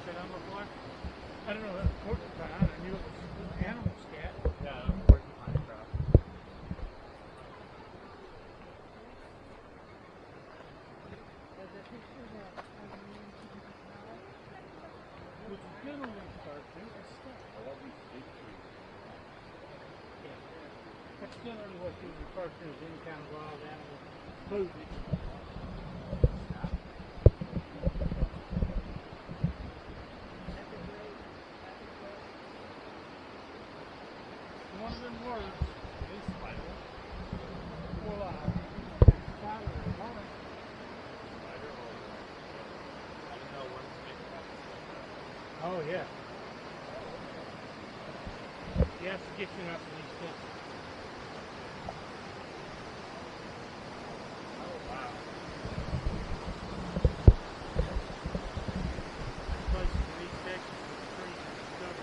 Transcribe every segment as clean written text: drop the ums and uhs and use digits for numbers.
been on before? I don't know, that was porcupine. I knew it was animal scat. Yeah, that was porcupine crop. Which is generally start to. I love these big trees. Yeah. That's generally what you refer to as any kind of wild animal food. One of them words is spider. Well, spider or worm. Spider or worm. I didn't know worms make that. Oh, yeah. You have to get you enough of these things. Oh, wow. Places in East Texas with trees and stuff.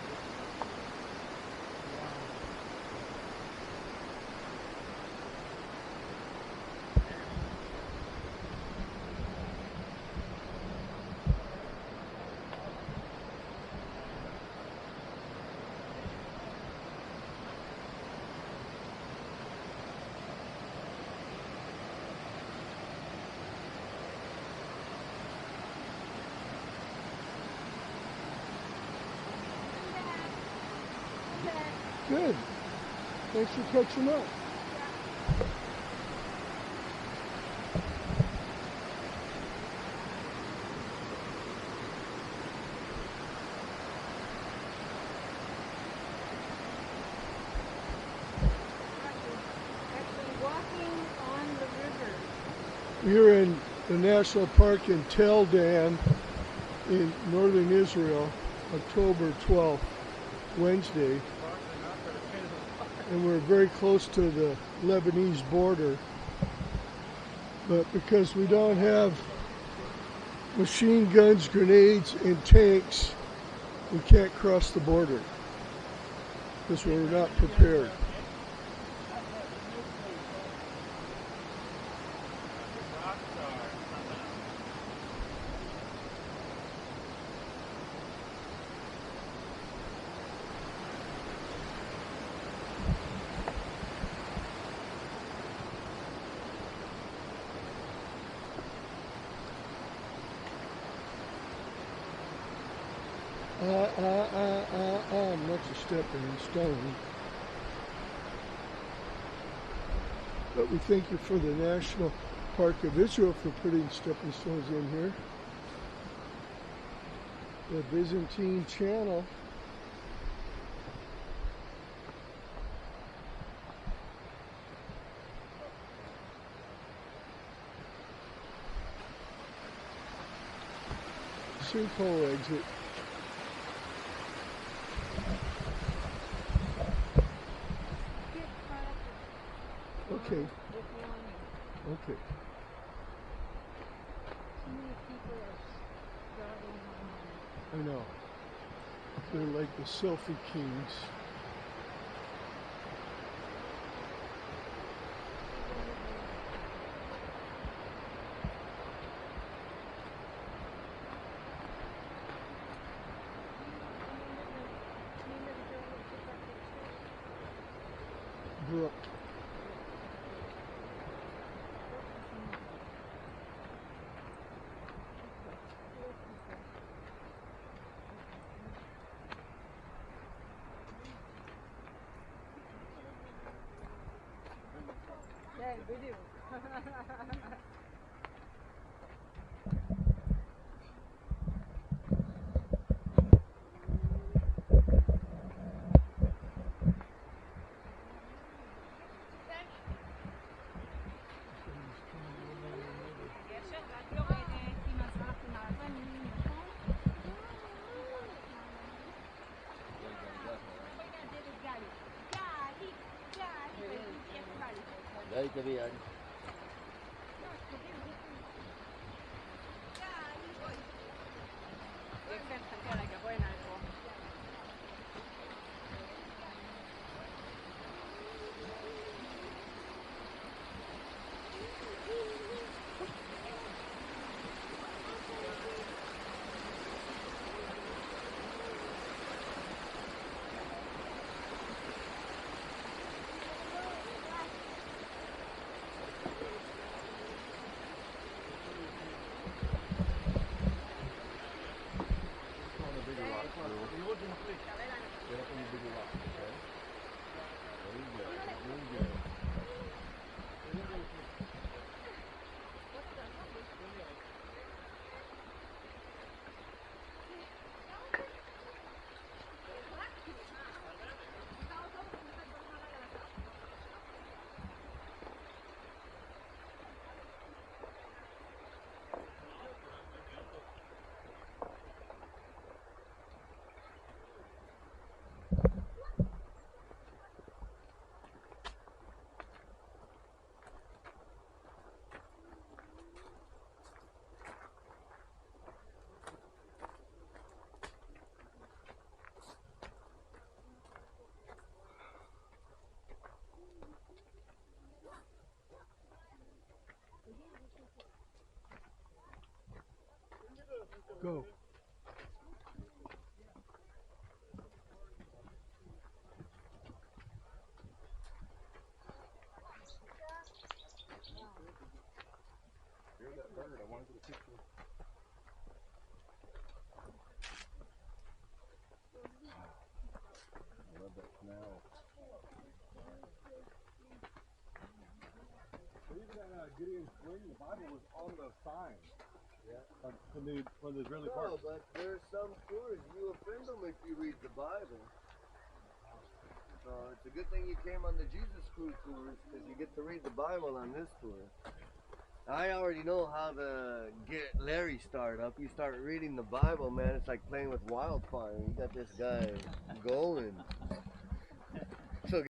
Good. Thanks for catching up. Actually walking on the river. We're in the national park in Tel Dan in northern Israel, October 12th, Wednesday. And we're very close to the Lebanese border. But because we don't have machine guns, grenades, and tanks, we can't cross the border because we're not prepared. I'm not a stepping in stone. But we thank you for the National Park of Israel for putting stepping stones in here. The Byzantine Channel. Sinkhole exit. Okay. Okay. Too many people are driving home. I know. They're like the selfie kings. Brooke. Yeah, video. Dai kalian. Go. Here's that bird. I wanted to get a picture. I love that smell. Even at Gideon's Spring, the Bible was on the sign. Yeah. When there's really No, but there's some tours you offend them if you read the Bible. So it's a good thing you came on the Jesus Cruise tours because you get to read the Bible on this tour. I already know how to get Larry started up. You start reading the Bible, man, it's like playing with wildfire. You got this guy going.